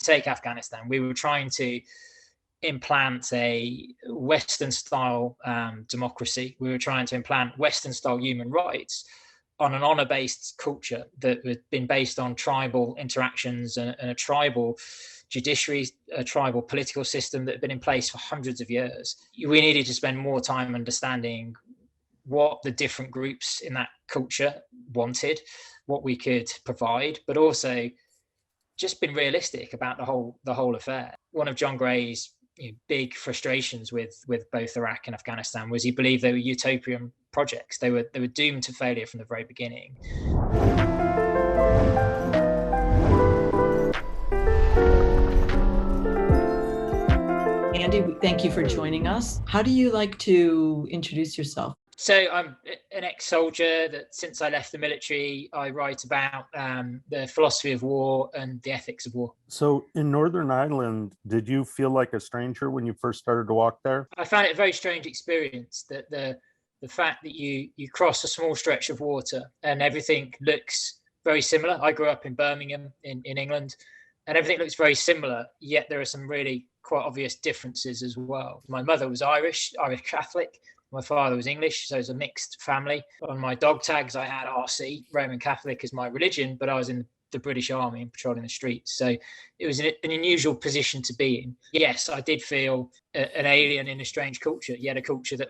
take Afghanistan, we were trying to implant a Western style democracy. We were trying to implant Western style human rights on an honor-based culture that had been based on tribal interactions and a tribal judiciary, a tribal political system that had been in place for hundreds of years. We needed to spend more time understanding what the different groups in that culture wanted, what we could provide, but also just been realistic about the whole affair. One of John Gray's big frustrations with both Iraq and Afghanistan was he believed they were utopian projects. They were doomed to failure from the very beginning. Andy, thank you for joining us. How do you like to introduce yourself? So I'm an ex-soldier that since I left the military, I write about the philosophy of war and the ethics of war. So in Northern Ireland, did you feel like a stranger when you first started to walk there? I found it a very strange experience, that the fact that you cross a small stretch of water and everything looks very similar. I grew up in Birmingham in England, and everything looks very similar, yet there are some really quite obvious differences as well. My mother was Irish Catholic. My father was English, so it's a mixed family. On my dog tags, I had RC, Roman Catholic, as my religion, but I was in the British Army and patrolling the streets. So it was an unusual position to be in. Yes, I did feel an alien in a strange culture, yet a culture that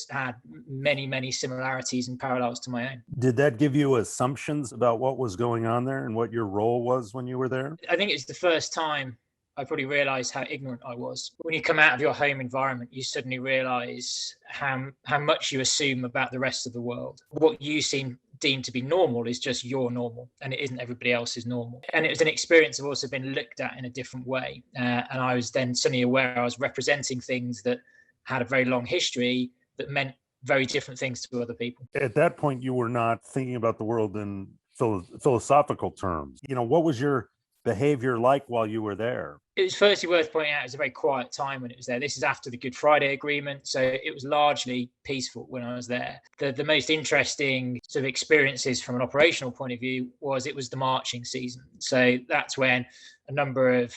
had many, many similarities and parallels to my own. Did that give you assumptions about what was going on there and what your role was when you were there? I think it's the first time I probably realized how ignorant I was. When you come out of your home environment, you suddenly realize how much you assume about the rest of the world. What you deem to be normal is just your normal, and it isn't everybody else's normal. And it was an experience of also been looked at in a different way. And I was then suddenly aware I was representing things that had a very long history that meant very different things to other people. At that point, you were not thinking about the world in philosophical terms. What was your behavior like while you were there? It was firstly worth pointing out it was a very quiet time when it was there. This is after the Good Friday Agreement, so it was largely peaceful when I was there. The most interesting sort of experiences from an operational point of view it was the marching season. So that's when a number of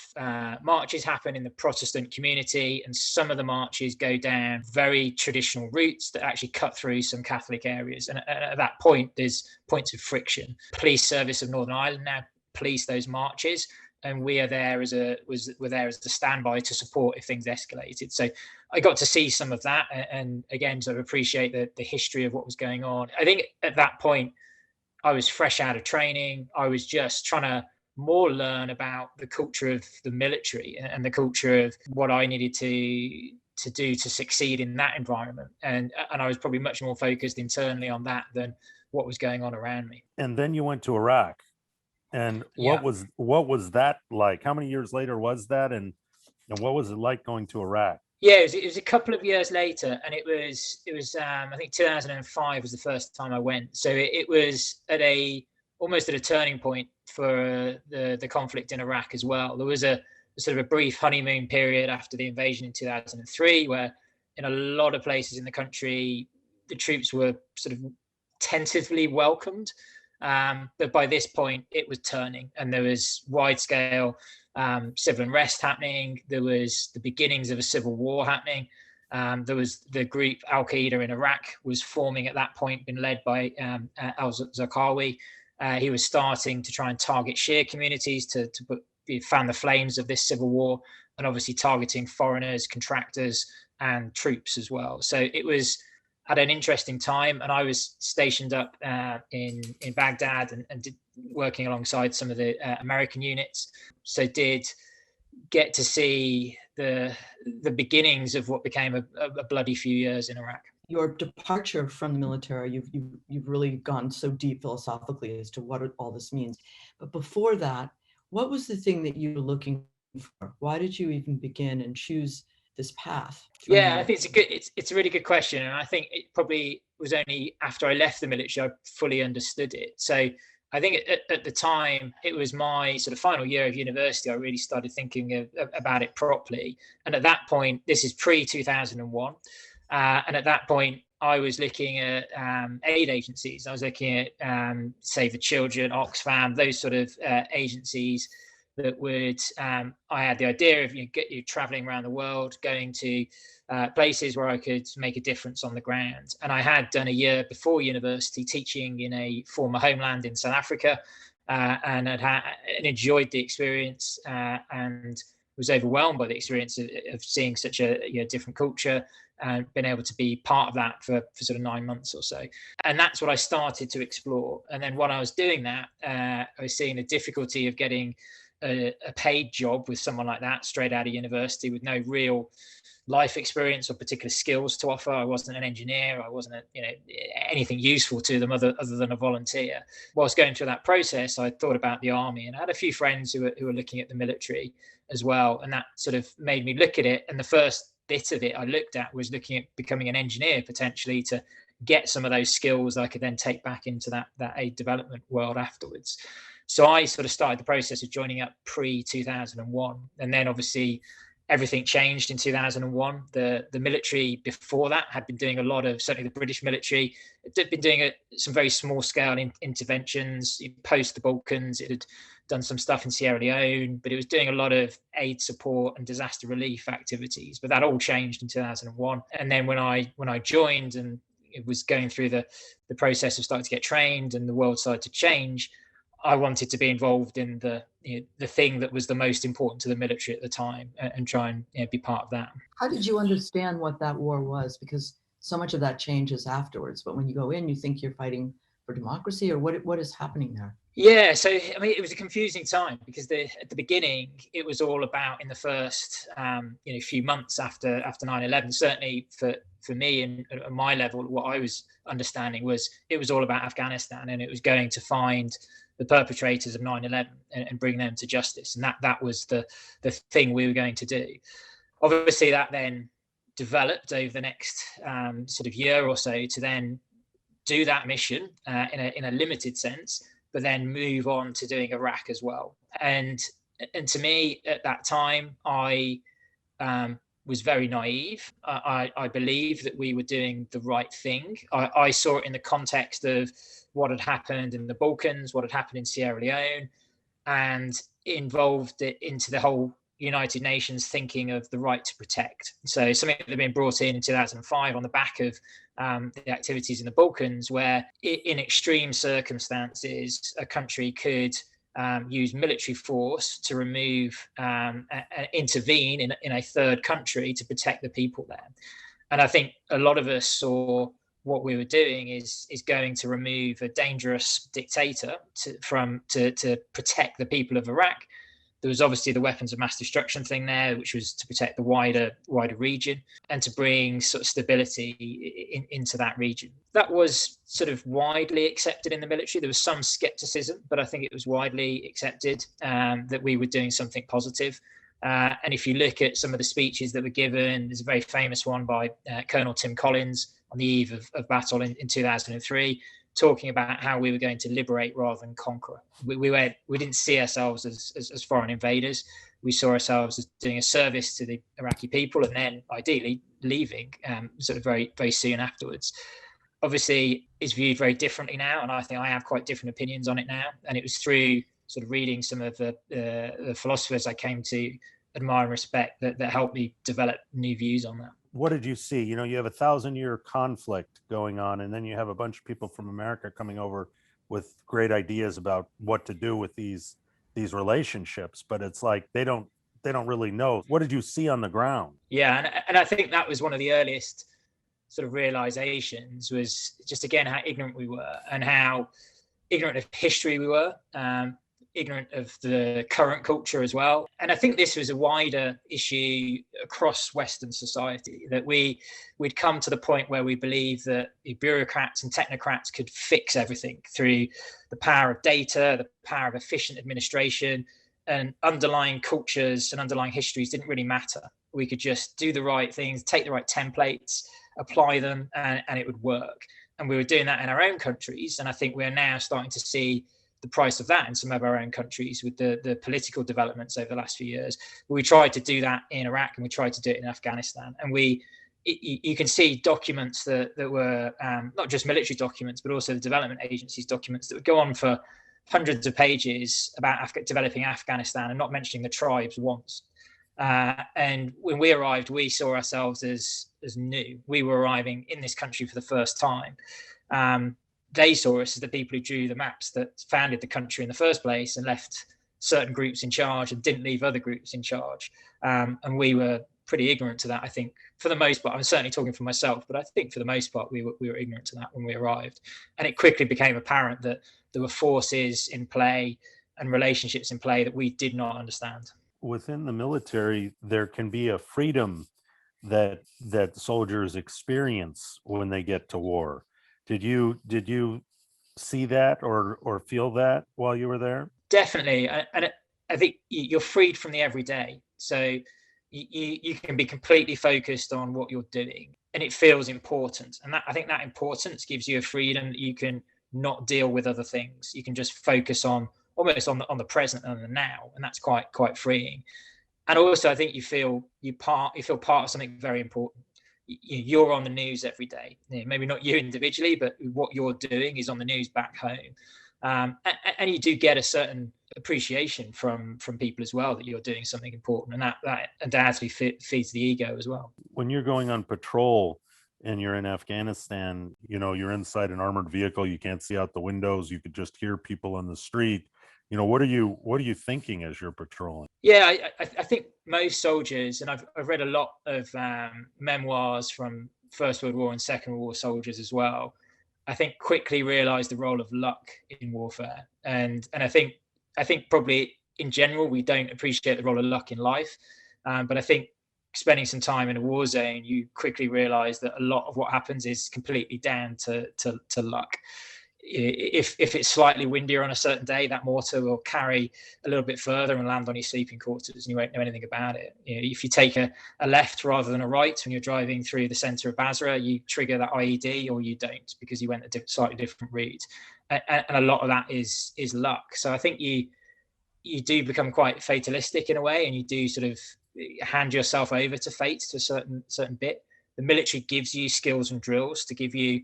marches happen in the Protestant community, and some of the marches go down very traditional routes that actually cut through some Catholic areas. And at that point, there's points of friction. Police Service of Northern Ireland now police those marches, and we are there as a standby to support if things escalated. So I got to see some of that, and again sort of appreciate the history of what was going on. I think at that point I was fresh out of training. I was just trying to more learn about the culture of the military and the culture of what I needed to do to succeed in that environment, and I was probably much more focused internally on that than what was going on around me. And then you went to Iraq. And what was that like? How many years later was that? And what was it like going to Iraq? Yeah, it was a couple of years later, and it was I think 2005 was the first time I went. So it was almost at a turning point for the conflict in Iraq as well. There was a sort of a brief honeymoon period after the invasion in 2003, where in a lot of places in the country the troops were sort of tentatively welcomed. But by this point, it was turning, and there was wide-scale civil unrest happening. There was the beginnings of a civil war happening. There was the group Al-Qaeda in Iraq was forming at that point, been led by al-Zarqawi. He was starting to try and target Shia communities to fan the flames of this civil war, and obviously targeting foreigners, contractors, and troops as well. So it was at an interesting time, and I was stationed up in Baghdad and did working alongside some of the American units. So did get to see the beginnings of what became a bloody few years in Iraq. Your departure from the military, you've really gone so deep philosophically as to what all this means. But before that, what was the thing that you were looking for? Why did you even begin and choose this path? Yeah, I think it's a really good question, and I think it probably was only after I left the military I fully understood it. So I think at the time it was my sort of final year of university I really started thinking about it properly. And at that point, this is pre-2001, and at that point I was looking at aid agencies. I was looking at Save the Children, Oxfam, those sort of agencies that would, I had the idea of get you traveling around the world, going to places where I could make a difference on the ground. And I had done a year before university teaching in a former homeland in South Africa, and and enjoyed the experience, and was overwhelmed by the experience of seeing such a different culture, and been able to be part of that for sort of 9 months or so. And that's what I started to explore. And then while I was doing that, I was seeing the difficulty of getting a paid job with someone like that straight out of university with no real life experience or particular skills to offer. I wasn't an engineer. I wasn't anything useful to them other than a volunteer. Whilst going through that process, I thought about the army, and I had a few friends who were looking at the military as well. And that sort of made me look at it. And the first bit of it I looked at was looking at becoming an engineer, potentially, to get some of those skills I could then take back into that aid development world afterwards. So I sort of started the process of joining up pre-2001. And then obviously everything changed in 2001. The military before that had been doing a lot of, certainly the British military, it had been doing some very small scale interventions post the Balkans. It had done some stuff in Sierra Leone, but it was doing a lot of aid support and disaster relief activities. But that all changed in 2001. And then when I joined, and it was going through the process of starting to get trained, and the world started to change, I wanted to be involved in the thing that was the most important to the military at the time, and try and be part of that. How did you understand what that war was? Because so much of that changes afterwards. But when you go in, you think you're fighting for democracy, or what is happening there? Yeah, so I mean, it was a confusing time, because at the beginning it was all about, in the first few months after 9/11, certainly for me and at my level, what I was understanding was it was all about Afghanistan, and it was going to find the perpetrators of 9/11 and bring them to justice. And that was the thing we were going to do. Obviously, that then developed over the next sort of year or so to then do that mission in a limited sense, but then move on to doing Iraq as well. And to me, at that time, I was very naive. I believed that we were doing the right thing. I saw it in the context of what had happened in the Balkans, what had happened in Sierra Leone, and involved it into the whole United Nations thinking of the right to protect. So something that had been brought in 2005 on the back of the activities in the Balkans, where in extreme circumstances, a country could use military force to remove, intervene in a third country to protect the people there. And I think a lot of us saw what we were doing is going to remove a dangerous dictator to protect the people of Iraq. There was obviously the weapons of mass destruction thing there, which was to protect the wider region and to bring sort of stability into that region. That was sort of widely accepted in the military. There was some skepticism, but I think it was widely accepted that we were doing something positive. And if you look at some of the speeches that were given, there's a very famous one by Colonel Tim Collins on the eve of battle in 2003, talking about how we were going to liberate rather than conquer. We didn't see ourselves as foreign invaders. We saw ourselves as doing a service to the Iraqi people, and then ideally leaving sort of very, very soon afterwards. Obviously, it's viewed very differently now, and I think I have quite different opinions on it now. And it was through sort of reading some of the philosophers I came to admire and respect that helped me develop new views on that. What did you see? You have 1,000-year conflict going on, and then you have a bunch of people from America coming over with great ideas about what to do with these relationships, but it's like they don't really know. What did you see on the ground? Yeah, and I think that was one of the earliest sort of realizations, was just, again, how ignorant we were, and how ignorant of history we were, ignorant of the current culture as well. And I think this was a wider issue across Western society, that we'd come to the point where we believe that bureaucrats and technocrats could fix everything through the power of data, the power of efficient administration, and underlying cultures and underlying histories didn't really matter. We could just do the right things, take the right templates, apply them, and it would work. And we were doing that in our own countries. And I think we're now starting to see the price of that in some of our own countries with the political developments over the last few years. We tried to do that in Iraq, and we tried to do it in Afghanistan. And you can see documents that were not just military documents, but also the development agencies documents that would go on for hundreds of pages about developing Afghanistan and not mentioning the tribes once. And when we arrived, we saw ourselves as new. We were arriving in this country for the first time. They saw us as the people who drew the maps that founded the country in the first place and left certain groups in charge and didn't leave other groups in charge. And we were pretty ignorant to that, I think, for the most part. I'm certainly talking for myself, but I think for the most part, we were ignorant to that when we arrived. And it quickly became apparent that there were forces in play and relationships in play that we did not understand. Within the military, there can be a freedom that soldiers experience when they get to war. Did you see that or feel that while you were there? Definitely. And I think you're freed from the everyday. So you can be completely focused on what you're doing, and it feels important. And I think that importance gives you a freedom that you can not deal with other things. You can just focus on almost on the present and the now, and that's quite freeing. And also, I think you feel part of something very important. You're on the news every day. Maybe not you individually, but what you're doing is on the news back home. And you do get a certain appreciation from people as well that you're doing something important, and that undoubtedly feeds the ego as well. When you're going on patrol and you're in Afghanistan, you're inside an armored vehicle, you can't see out the windows, you could just hear people on the street. What are you thinking as you're patrolling? Yeah, I think most soldiers, and I've read a lot of memoirs from First World War and Second World War soldiers as well, I think quickly realize the role of luck in warfare. And I think probably in general, we don't appreciate the role of luck in life. But I think spending some time in a war zone, you quickly realize that a lot of what happens is completely down to luck. If it's slightly windier on a certain day, that mortar will carry a little bit further and land on your sleeping quarters, and you won't know anything about it. If you take a left rather than a right when you're driving through the center of Basra, you trigger that IED, or you don't because you went a slightly different route. And a lot of that is luck. So I think you do become quite fatalistic in a way, and you do sort of hand yourself over to fate to a certain bit. The military gives you skills and drills to give you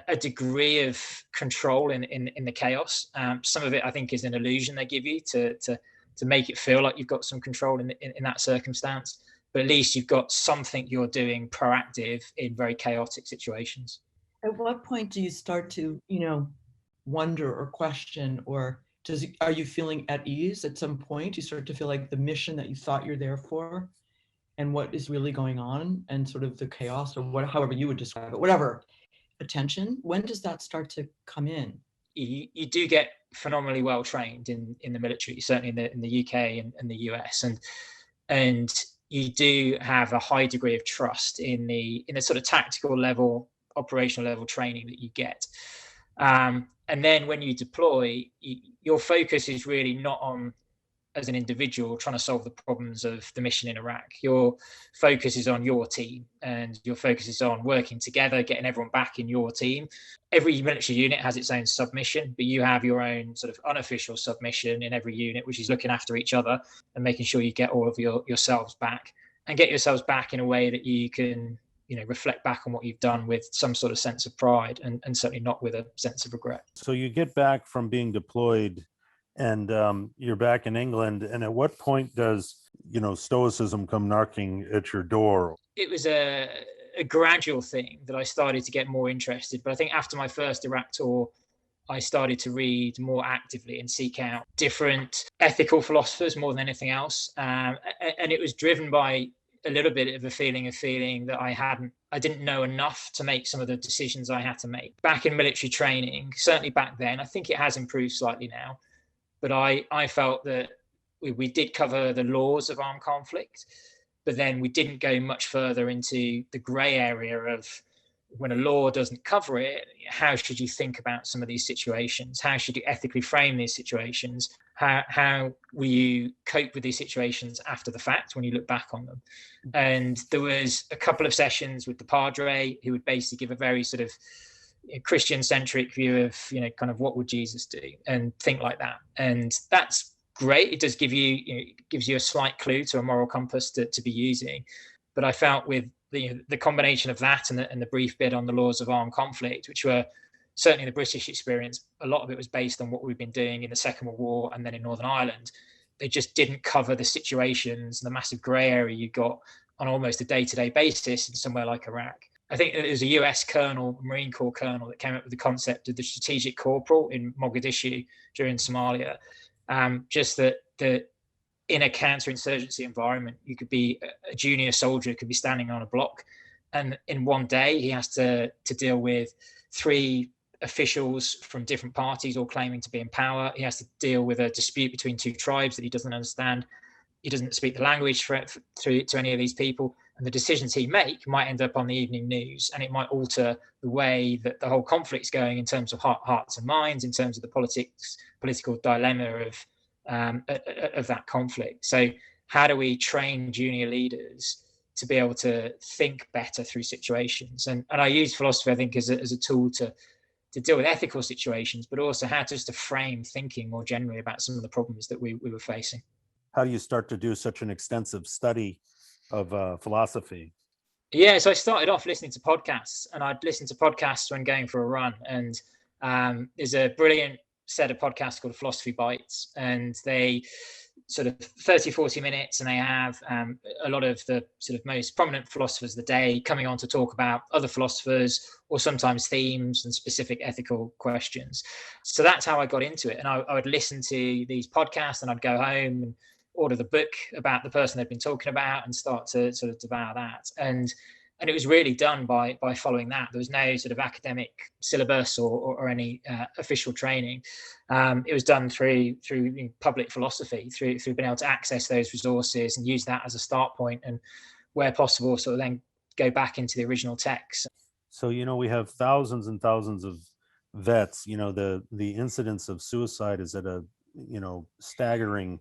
a degree of control in the chaos. Some of it, I think, is an illusion they give you to make it feel like you've got some control in that circumstance. But at least you've got something you're doing proactive in very chaotic situations. At what point do you start to, wonder or question, or are you feeling at ease at some point? You start to feel like the mission that you thought you're there for and what is really going on, and sort of the chaos, or however you would describe it, whatever. Attention, when does that start to come in? You do get phenomenally well trained in the military, certainly in the UK and the US, and you do have a high degree of trust in the sort of tactical level, operational level training that you get. And then when you deploy, your focus is really not on, as an individual, trying to solve the problems of the mission in Iraq. Your focus is on your team, and your focus is on working together, getting everyone back in your team. Every military unit has its own submission, but you have your own sort of unofficial submission in every unit, which is looking after each other and making sure you get all of yourselves back, and get yourselves back in a way that you can, reflect back on what you've done with some sort of sense of pride, and certainly not with a sense of regret. So you get back from being deployed, and you're back in England. And at what point does, stoicism come knocking at your door? It was a gradual thing that I started to get more interested. But I think after my first Iraq tour, I started to read more actively and seek out different ethical philosophers more than anything else. And it was driven by a little bit of a feeling that I didn't know enough to make some of the decisions I had to make. Back in military training, certainly back then, I think it has improved slightly now, but I felt that we did cover the laws of armed conflict, but then we didn't go much further into the grey area of, when a law doesn't cover it, how should you think about some of these situations? How should you ethically frame these situations? How will you cope with these situations after the fact when you look back on them? And there was a couple of sessions with the Padre who would basically give a very sort of Christian-centric view of, kind of what would Jesus do, and think like that. And that's great. It does give you, gives you a slight clue to a moral compass to be using. But I felt with the combination of that and the brief bit on the laws of armed conflict, which were certainly the British experience, a lot of it was based on what we've been doing in the Second World War and then in Northern Ireland. They just didn't cover the situations, the massive grey area you got on almost a day-to-day basis in somewhere like Iraq. I think it was a US colonel, Marine Corps colonel, that came up with the concept of the strategic corporal in Mogadishu during Somalia. Just that in a counterinsurgency environment, you could be a junior soldier, could be standing on a block, and in one day he has to deal with 3 officials from different parties all claiming to be in power. He has to deal with a dispute between 2 tribes that he doesn't understand. He doesn't speak the language to any of these people, and the decisions he make might end up on the evening news, and it might alter the way that the whole conflict's going in terms of hearts and minds, in terms of the political dilemma of that conflict. So how do we train junior leaders to be able to think better through situations? And I use philosophy, I think, as a tool to deal with ethical situations, but also how just to frame thinking more generally about some of the problems that we were facing. How do you start to do such an extensive study of philosophy? Yeah, so I started off listening to podcasts, and I'd listen to podcasts when going for a run. And there's a brilliant set of podcasts called Philosophy Bites, and they sort of 30, 40 minutes, and they have a lot of the sort of most prominent philosophers of the day coming on to talk about other philosophers or sometimes themes and specific ethical questions. So that's how I got into it. And I would listen to these podcasts, and I'd go home and order the book about the person they'd been talking about and start to sort of devour that. And it was really done by following that. There was no sort of academic syllabus or any official training. It was done through public philosophy, through being able to access those resources and use that as a start point, and where possible, sort of then go back into the original text. So, we have thousands and thousands of vets. The incidence of suicide is at a, staggering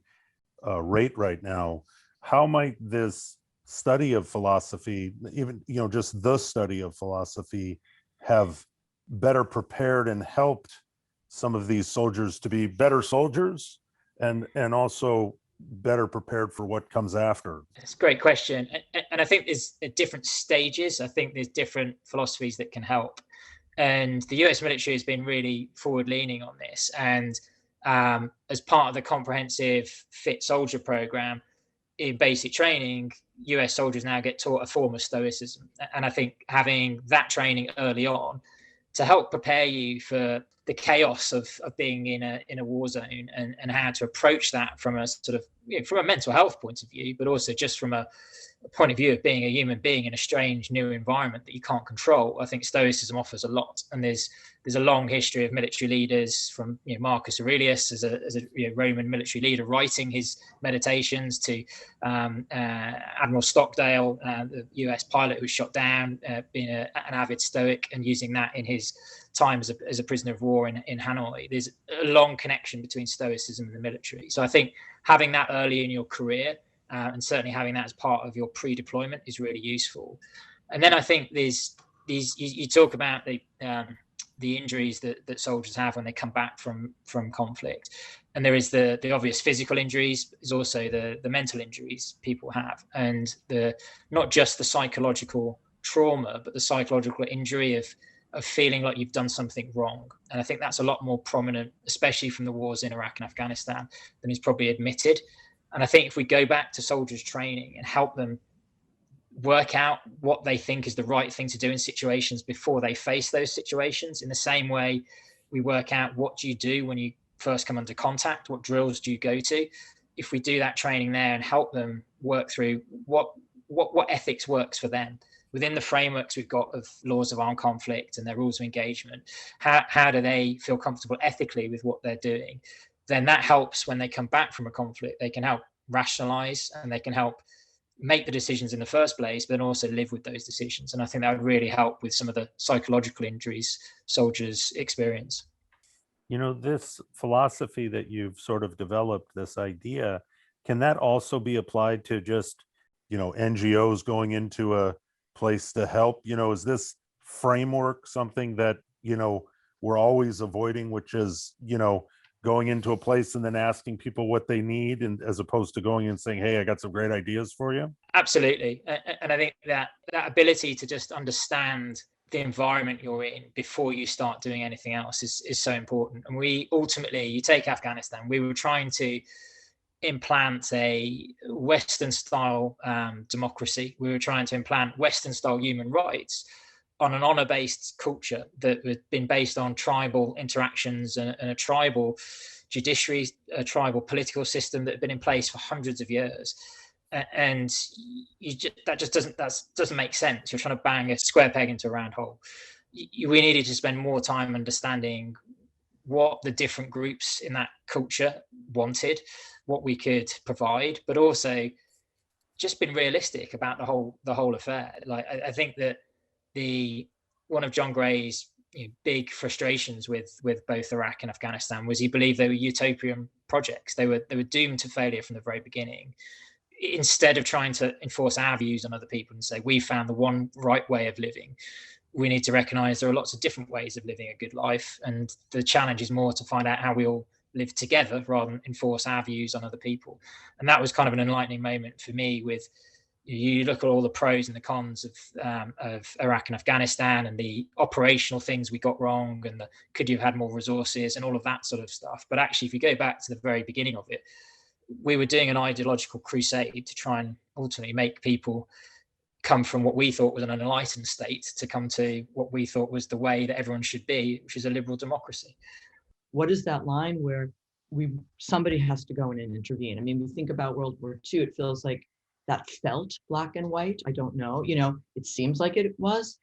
rate right now. How might this study of philosophy, even just the study of philosophy, have better prepared and helped some of these soldiers to be better soldiers and also better prepared for what comes after? It's a great question, and I think there's different stages. I think there's different philosophies that can help, and the US military has been really forward-leaning on this. And as part of the comprehensive Fit Soldier program in basic training, US soldiers now get taught a form of stoicism. And I think having that training early on to help prepare you for the chaos of being in a war zone, and how to approach that from a sort of, from a mental health point of view, but also just from a point of view of being a human being in a strange new environment that you can't control. I think stoicism offers a lot, and there's a long history of military leaders, from Marcus Aurelius as a Roman military leader writing his meditations, to Admiral Stockdale, the US pilot who was shot down, being an avid Stoic and using that in his time as a prisoner of war in Hanoi. There's a long connection between stoicism and the military. So I think having that early in your career, and certainly having that as part of your pre-deployment, is really useful. And then I think there's these, you talk about the injuries that soldiers have when they come back from conflict. And there is the obvious physical injuries, is also the mental injuries people have. And not just the psychological trauma, but the psychological injury of feeling like you've done something wrong. And I think that's a lot more prominent, especially from the wars in Iraq and Afghanistan, than is probably admitted. And I think if we go back to soldiers training and help them work out what they think is the right thing to do in situations before they face those situations, in the same way we work out what do you do when you first come under contact, what drills do you go to, if we do that training there and help them work through what ethics works for them within the frameworks we've got of laws of armed conflict and their rules of engagement, how do they feel comfortable ethically with what they're doing, then that helps when they come back from a conflict. They can help rationalize, and they can help make the decisions in the first place, but then also live with those decisions. And I think that would really help with some of the psychological injuries soldiers experience. This philosophy that you've sort of developed, this idea, can that also be applied to just, NGOs going into a place to help? Is this framework something that, we're always avoiding, which is, going into a place and then asking people what they need, and as opposed to going and saying, hey, I got some great ideas for you? Absolutely. And I think that ability to just understand the environment you're in before you start doing anything else is so important. And we ultimately, you take Afghanistan, we were trying to implant a Western style democracy. We were trying to implant Western style human rights on an honor-based culture that had been based on tribal interactions and a tribal judiciary, a tribal political system that had been in place for hundreds of years. And that doesn't make sense. You're trying to bang a square peg into a round hole. We needed to spend more time understanding what the different groups in that culture wanted, what we could provide, but also just been realistic about the whole affair. Like I think that one of John Gray's big frustrations with both Iraq and Afghanistan was he believed they were utopian projects. They were doomed to failure from the very beginning. Instead of trying to enforce our views on other people and say we found the one right way of living, we need to recognize there are lots of different ways of living a good life, and the challenge is more to find out how we all live together rather than enforce our views on other people. And that was kind of an enlightening moment for me. With you look at all the pros and the cons of Iraq and Afghanistan and the operational things we got wrong and could you have had more resources and all of that sort of stuff. But actually, if you go back to the very beginning of it, we were doing an ideological crusade to try and ultimately make people come from what we thought was an enlightened state to come to what we thought was the way that everyone should be, which is a liberal democracy. What is that line where somebody has to go in and intervene? I mean, we think about World War II, it feels like that felt black and white. I don't know, it seems like it was.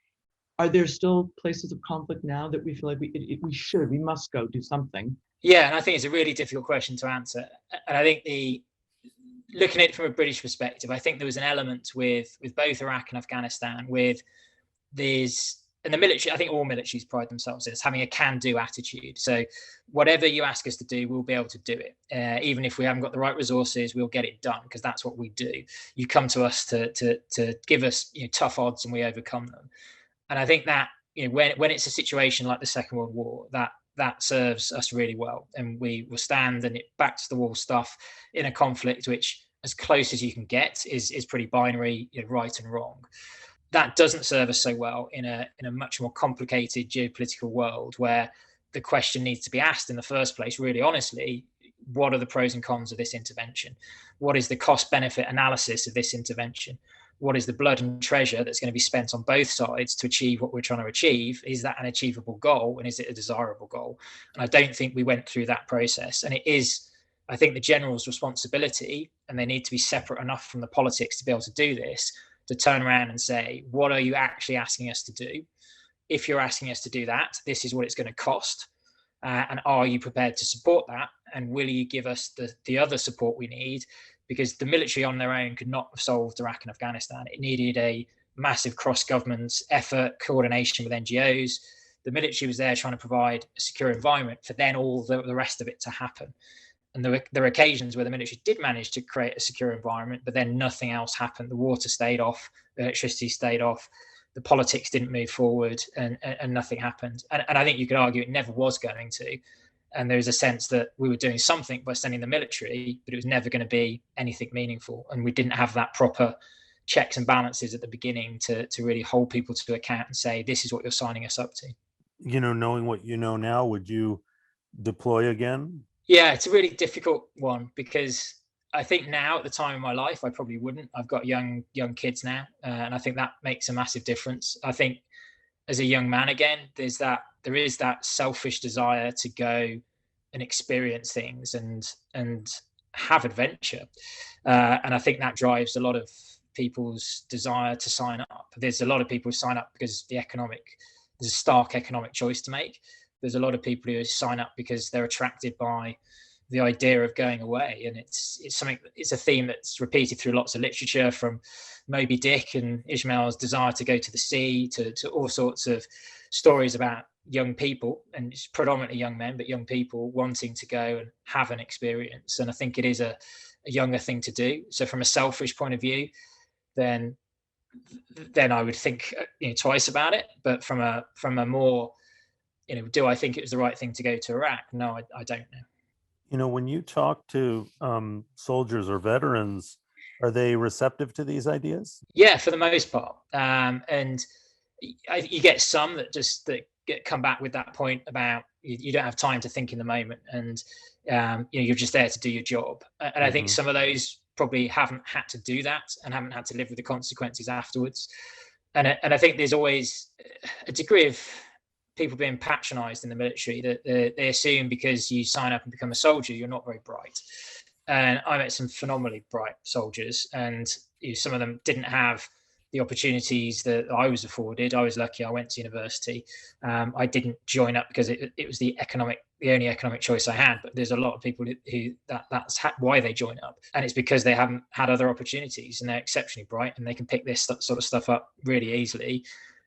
Are there still places of conflict now that we feel like we must go do something? Yeah, and I think it's a really difficult question to answer. And I think looking at it from a British perspective, I think there was an element with both Iraq and Afghanistan and the military, I think all militaries pride themselves as having a can-do attitude. So whatever you ask us to do, we'll be able to do it. Even if we haven't got the right resources, we'll get it done because that's what we do. You come to us to give us tough odds and we overcome them. And I think that when it's a situation like the Second World War, that serves us really well, and we will stand and it backs the wall stuff in a conflict which, as close as you can get, is pretty binary, right and wrong. That doesn't serve us so well in a much more complicated geopolitical world where the question needs to be asked in the first place, really honestly, what are the pros and cons of this intervention? What is the cost benefit analysis of this intervention? What is the blood and treasure that's going to be spent on both sides to achieve what we're trying to achieve? Is that an achievable goal? And is it a desirable goal? And I don't think we went through that process. And it is, I think, the general's responsibility, and they need to be separate enough from the politics to be able to do this, to turn around and say, what are you actually asking us to do? If you're asking us to do that, this is what it's going to cost. And are you prepared to support that? And will you give us the other support we need? Because the military on their own could not have solved Iraq and Afghanistan. It needed a massive cross-government effort, coordination with NGOs. The military was there trying to provide a secure environment for then all the rest of it to happen. And there were occasions where the military did manage to create a secure environment, but then nothing else happened. The water stayed off, the electricity stayed off, the politics didn't move forward, and nothing happened. And I think you could argue it never was going to. And there's a sense that we were doing something by sending the military, but it was never going to be anything meaningful. And we didn't have that proper checks and balances at the beginning to really hold people to account and say, this is what you're signing us up to. Knowing what you know now, would you deploy again? Yeah, it's a really difficult one because I think now at the time of my life, I probably wouldn't. I've got young kids now, and I think that makes a massive difference. I think as a young man, again, there is that selfish desire to go and experience things and have adventure. And I think that drives a lot of people's desire to sign up. There's a lot of people who sign up because there's a stark economic choice to make. There's a lot of people who sign up because they're attracted by the idea of going away. And it's a theme that's repeated through lots of literature, from Moby Dick and Ishmael's desire to go to the sea to all sorts of stories about young people, and it's predominantly young men, but young people wanting to go and have an experience. And I think it is a younger thing to do. So from a selfish point of view, then I would think twice about it. But from a more, do I think it was the right thing to go to Iraq? No, I don't know. When you talk to soldiers or veterans, are they receptive to these ideas? Yeah, for the most part. And you get some that come back with that point about you don't have time to think in the moment, and you're just there to do your job. And I think some of those probably haven't had to do that and haven't had to live with the consequences afterwards. And I think there's always a degree of people being patronized in the military, that they assume because you sign up and become a soldier, you're not very bright. And I met some phenomenally bright soldiers, and some of them didn't have the opportunities that I was afforded. I was lucky. I went to university. I didn't join up because it was the only economic choice I had. But there's a lot of people who that's why they join up, and it's because they haven't had other opportunities, and they're exceptionally bright, and they can pick this sort of stuff up really easily.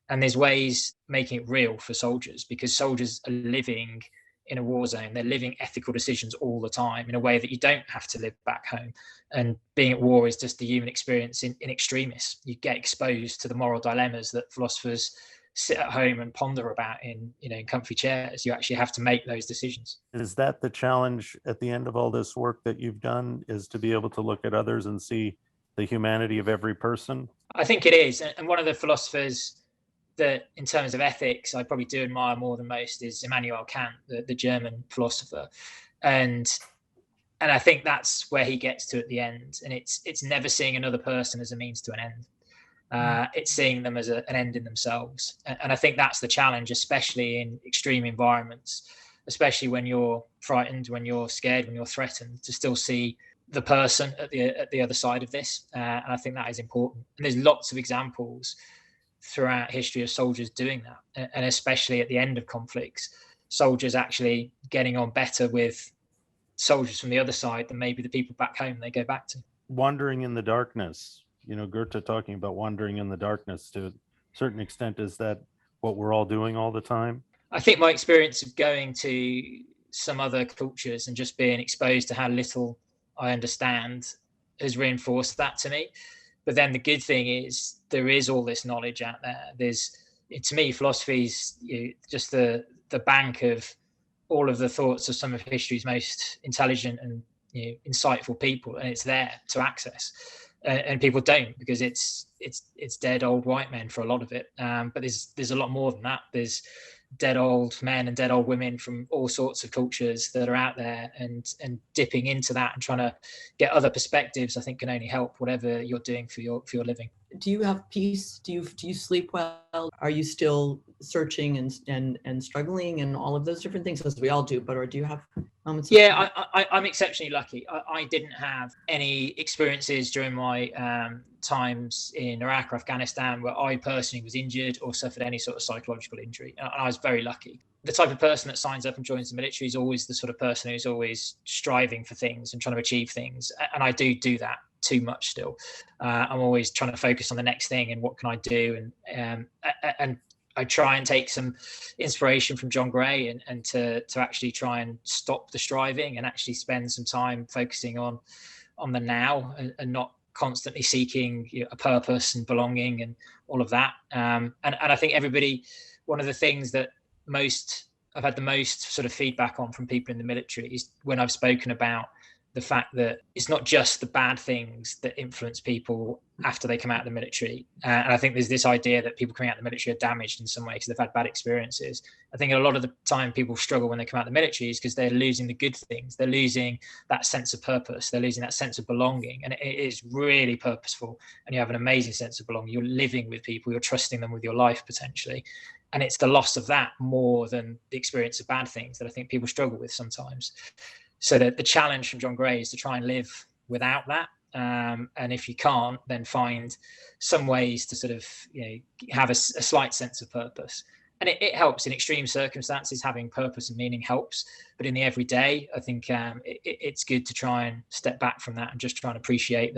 And there's ways making it real for soldiers, because soldiers are living in a war zone. They're living ethical decisions all the time in a way that you don't have to live back home. And being at war is just the human experience in extremis. You get exposed to the moral dilemmas that philosophers sit at home and ponder about in comfy chairs. You actually have to make those decisions. Is that the challenge at the end of all this work that you've done, is to be able to look at others and see the humanity of every person? I think it is. And one of the philosophers that, in terms of ethics, I probably do admire more than most is Immanuel Kant, the German philosopher. And I think that's where he gets to at the end. And it's never seeing another person as a means to an end. It's seeing them as an end in themselves. And I think that's the challenge, especially in extreme environments, especially when you're frightened, when you're scared, when you're threatened, to still see the person at the other side of this. And I think that is important. And there's lots of examples throughout history of soldiers doing that, and especially at the end of conflicts, soldiers actually getting on better with soldiers from the other side than maybe the people back home they go back to. Wandering in the darkness, Goethe talking about wandering in the darkness, to a certain extent, is that what we're all doing all the time? I think my experience of going to some other cultures and just being exposed to how little I understand has reinforced that to me. But then the good thing is there is all this knowledge out there. To me, philosophy is just the bank of all of the thoughts of some of history's most intelligent and insightful people, and it's there to access. And people don't, because it's dead old white men for a lot of it. But there's a lot more than that. There's dead old men and dead old women from all sorts of cultures that are out there, and dipping into that and trying to get other perspectives, I think, can only help whatever you're doing for your living. Do you have peace? Do you sleep well? Are you still searching and struggling and all of those different things, as we all do? But or do you have moments? Yeah, I'm exceptionally lucky. I didn't have any experiences during my times in Iraq or Afghanistan where I personally was injured or suffered any sort of psychological injury. And I was very lucky. The type of person that signs up and joins the military is always the sort of person who's always striving for things and trying to achieve things. And I do that too much still. I'm always trying to focus on the next thing and what can I do. And I try and take some inspiration from John Gray and to actually try and stop the striving and actually spend some time focusing on the now and not constantly seeking a purpose and belonging and all of that. And I think everybody, one of the things that I've had the most sort of feedback on from people in the military is when I've spoken about the fact that it's not just the bad things that influence people after they come out of the military. And I think there's this idea that people coming out of the military are damaged in some way because they've had bad experiences. I think a lot of the time people struggle when they come out of the military is because they're losing the good things. They're losing that sense of purpose. They're losing that sense of belonging. And it is really purposeful. And you have an amazing sense of belonging. You're living with people. You're trusting them with your life potentially. And it's the loss of that more than the experience of bad things that I think people struggle with sometimes. So that the challenge from John Gray is to try and live without that. And if you can't, then find some ways to sort of have a slight sense of purpose. And it helps in extreme circumstances. Having purpose and meaning helps. But in the everyday, I think it's good to try and step back from that and just try and appreciate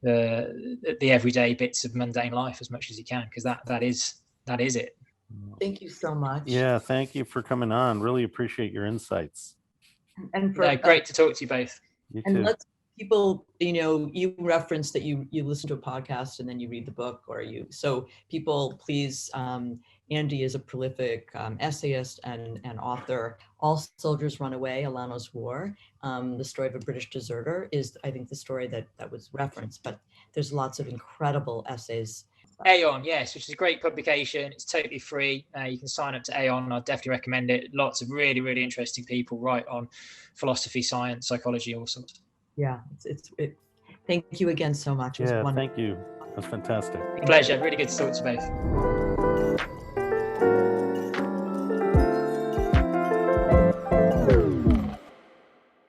the everyday bits of mundane life as much as you can, because that is it. Thank you so much. Yeah, thank you for coming on. Really appreciate your insights. And great to talk to you both. You and too. let's people, you referenced that you listen to a podcast and then you read the book, so people, please, Andy is a prolific essayist and author. All Soldiers Run Away, Alano's War, the story of a British deserter, is I think the story that was referenced, but there's lots of incredible essays Aeon, yes, which is a great publication. It's totally free. You can sign up to Aeon. I'd definitely recommend it. Lots of really, really interesting people write on philosophy, science, psychology, all sorts. Yeah, thank you again so much. It was wonderful. Thank you. That's fantastic. Pleasure. Really good to talk to you both.